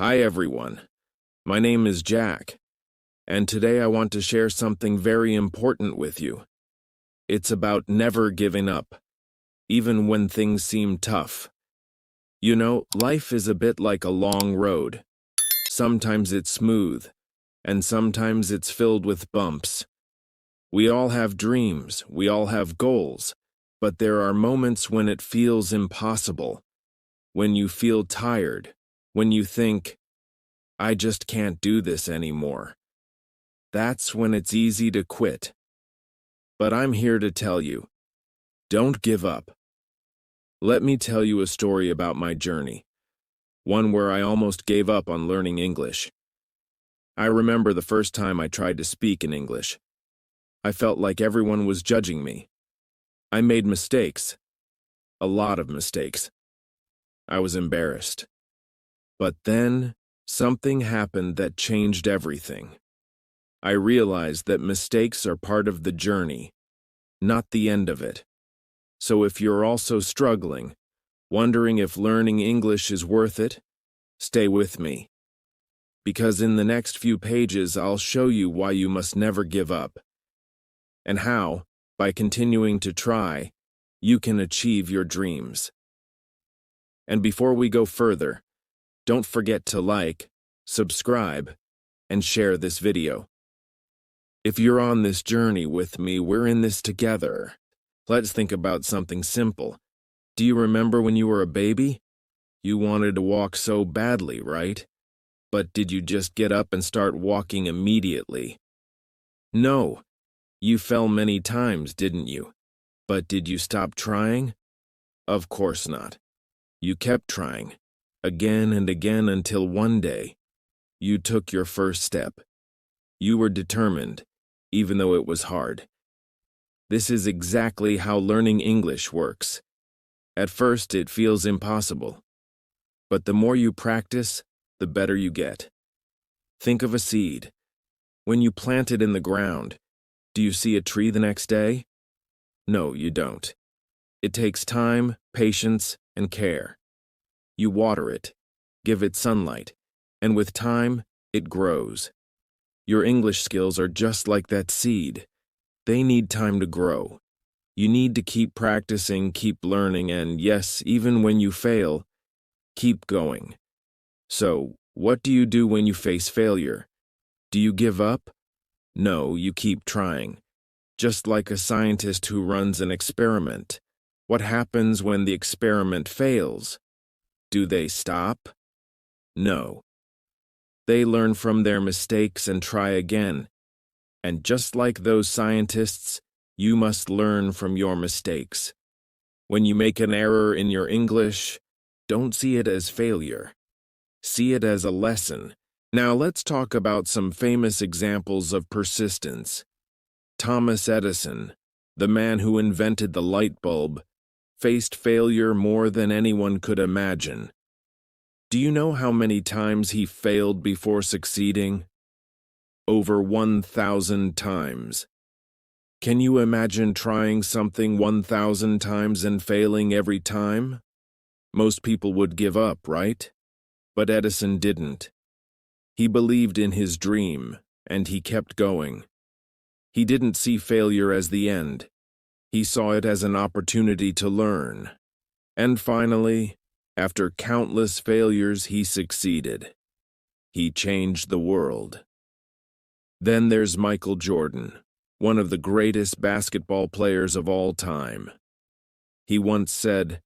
Hi everyone, my name is Jack, and today I want to share something very important with you. It's about never giving up, even when things seem tough. You know, life is a bit like a long road. Sometimes it's smooth, and sometimes it's filled with bumps. We all have dreams, we all have goals, but there are moments when it feels impossible, when you feel tired, when you think, I just can't do this anymore. That's when it's easy to quit. But I'm here to tell you, don't give up. Let me tell you a story about my journey, one where I almost gave up on learning English. I remember the first time I tried to speak in English. I felt like everyone was judging me. I made mistakes, a lot of mistakes. I was embarrassed. But then, something happened that changed everything. I realized that mistakes are part of the journey, not the end of it. So if you're also struggling, wondering if learning English is worth it, stay with me. Because in the next few pages, I'll show you why you must never give up, and how, by continuing to try, you can achieve your dreams. And before we go further, don't forget to like, subscribe, and share this video. If you're on this journey with me, we're in this together. Let's think about something simple. Do you remember when you were a baby? You wanted to walk so badly, right? But did you just get up and start walking immediately? No. You fell many times, didn't you? But did you stop trying? Of course not. You kept trying, again and again, until one day, you took your first step. You were determined, even though it was hard. This is exactly how learning English works. At first, it feels impossible. But the more you practice, the better you get. Think of a seed. When you plant it in the ground, do you see a tree the next day? No, you don't. It takes time, patience, and care. You water it, give it sunlight, and with time, it grows. Your English skills are just like that seed. They need time to grow. You need to keep practicing, keep learning, and yes, even when you fail, keep going. So, what do you do when you face failure? Do you give up? No, you keep trying. Just like a scientist who runs an experiment. What happens when the experiment fails? Do they stop? No. They learn from their mistakes and try again. And just like those scientists, you must learn from your mistakes. When you make an error in your English, don't see it as failure. See it as a lesson. Now let's talk about some famous examples of persistence. Thomas Edison, the man who invented the light bulb, faced failure more than anyone could imagine. Do you know how many times he failed before succeeding? Over 1,000 times. Can you imagine trying something 1,000 times and failing every time? Most people would give up, right? But Edison didn't. He believed in his dream, and he kept going. He didn't see failure as the end. He saw it as an opportunity to learn. And finally, after countless failures, he succeeded. He changed the world. Then there's Michael Jordan, one of the greatest basketball players of all time. He once said,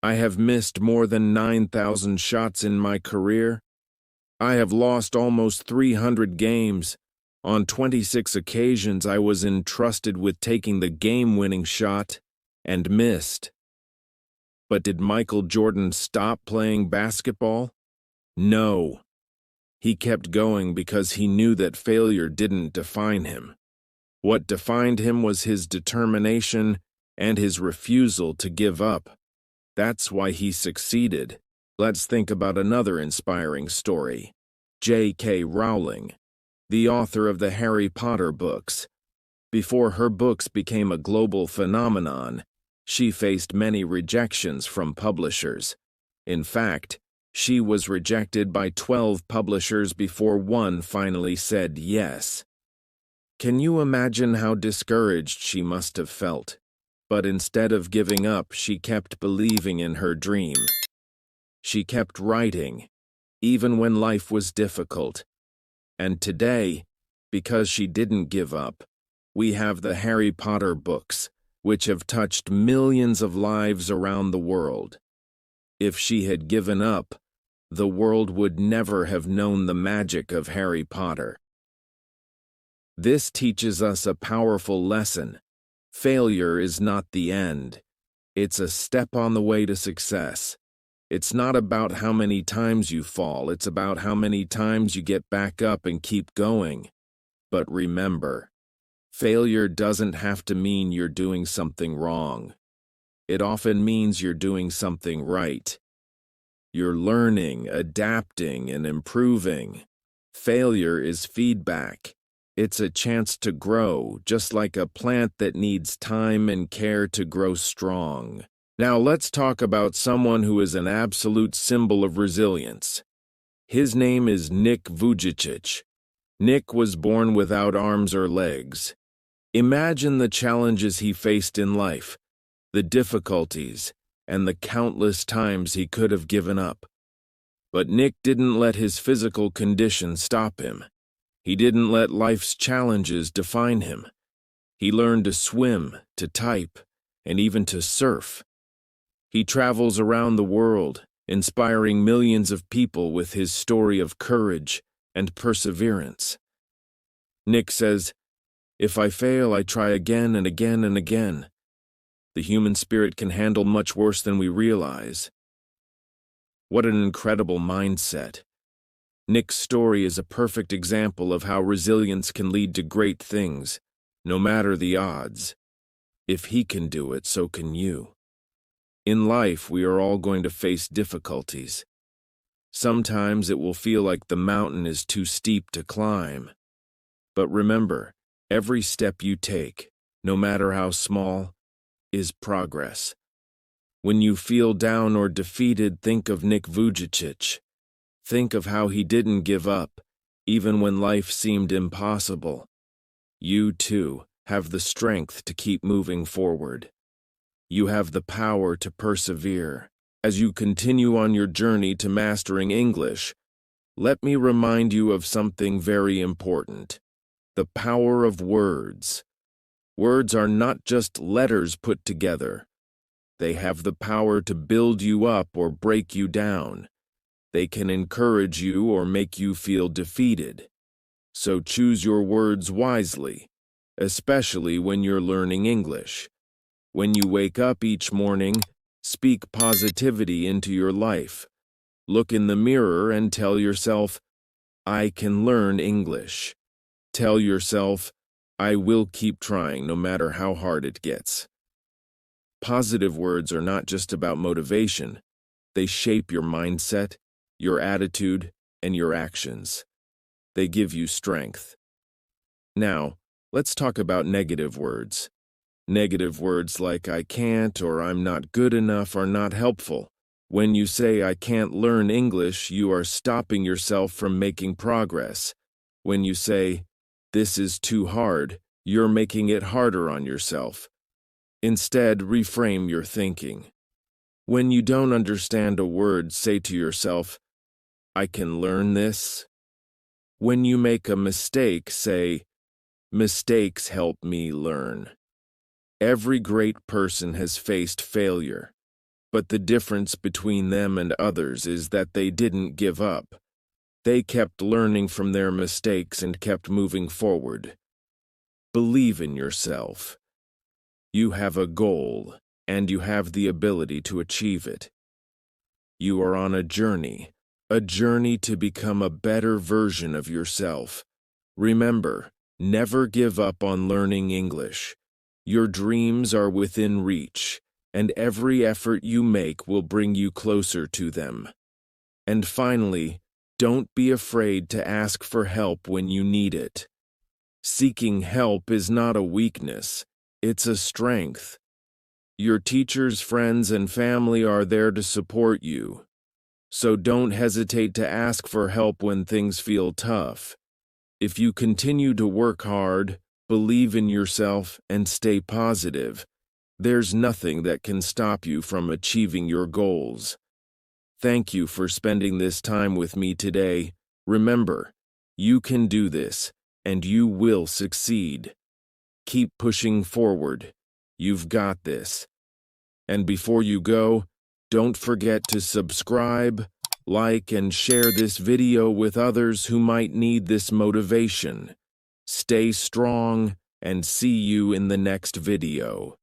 "I have missed more than 9,000 shots in my career. I have lost almost 300 games. On 26 occasions, I was entrusted with taking the game-winning shot and missed." But did Michael Jordan stop playing basketball? No. He kept going because he knew that failure didn't define him. What defined him was his determination and his refusal to give up. That's why he succeeded. Let's think about another inspiring story. J.K. Rowling, the author of the Harry Potter books. Before her books became a global phenomenon, she faced many rejections from publishers. In fact, She was rejected by 12 publishers before one finally said yes. Can you imagine how discouraged she must have felt? But instead of giving up, she kept believing in her dream. She kept writing, even when life was difficult. And today, because she didn't give up, we have the Harry Potter books, which have touched millions of lives around the world. If she had given up, the world would never have known the magic of Harry Potter. This teaches us a powerful lesson. Failure is not the end. It's a step on the way to success. It's not about how many times you fall, it's about how many times you get back up and keep going. But remember, failure doesn't have to mean you're doing something wrong. It often means you're doing something right. You're learning, adapting, and improving. Failure is feedback. It's a chance to grow, just like a plant that needs time and care to grow strong. Now let's talk about someone who is an absolute symbol of resilience. His name is Nick Vujicic. Nick was born without arms or legs. Imagine the challenges he faced in life, the difficulties, and the countless times he could have given up. But Nick didn't let his physical condition stop him. He didn't let life's challenges define him. He learned to swim, to type, and even to surf. He travels around the world, inspiring millions of people with his story of courage and perseverance. Nick says, "If I fail, I try again and again and again." The human spirit can handle much worse than we realize. What an incredible mindset. Nick's story is a perfect example of how resilience can lead to great things, no matter the odds. If he can do it, so can you. In life, we are all going to face difficulties. Sometimes it will feel like the mountain is too steep to climb. But remember, every step you take, no matter how small, is progress. When you feel down or defeated, think of Nick Vujicic. Think of how he didn't give up, even when life seemed impossible. You, too, have the strength to keep moving forward. You have the power to persevere. As you continue on your journey to mastering English, let me remind you of something very important: the power of words. Words are not just letters put together. They have the power to build you up or break you down. They can encourage you or make you feel defeated. So choose your words wisely, especially when you're learning English. When you wake up each morning, speak positivity into your life. Look in the mirror and tell yourself, "I can learn English." Tell yourself, "I will keep trying no matter how hard it gets." Positive words are not just about motivation. They shape your mindset, your attitude, and your actions. They give you strength. Now, let's talk about negative words. Negative words like "I can't" or "I'm not good enough" are not helpful. When you say "I can't learn English," you are stopping yourself from making progress. When you say "this is too hard," you're making it harder on yourself. Instead, reframe your thinking. When you don't understand a word, say to yourself, "I can learn this." When you make a mistake, say, "Mistakes help me learn." Every great person has faced failure, but the difference between them and others is that they didn't give up. They kept learning from their mistakes and kept moving forward. Believe in yourself. You have a goal, and you have the ability to achieve it. You are on a journey to become a better version of yourself. Remember, never give up on learning English. Your dreams are within reach, and every effort you make will bring you closer to them. And finally, don't be afraid to ask for help when you need it. Seeking help is not a weakness, it's a strength. Your teachers, friends, and family are there to support you. So don't hesitate to ask for help when things feel tough. If you continue to work hard, believe in yourself, and stay positive, there's nothing that can stop you from achieving your goals. Thank you for spending this time with me today. Remember, you can do this, and you will succeed. Keep pushing forward. You've got this. And before you go, don't forget to subscribe, like, and share this video with others who might need this motivation. Stay strong, and see you in the next video.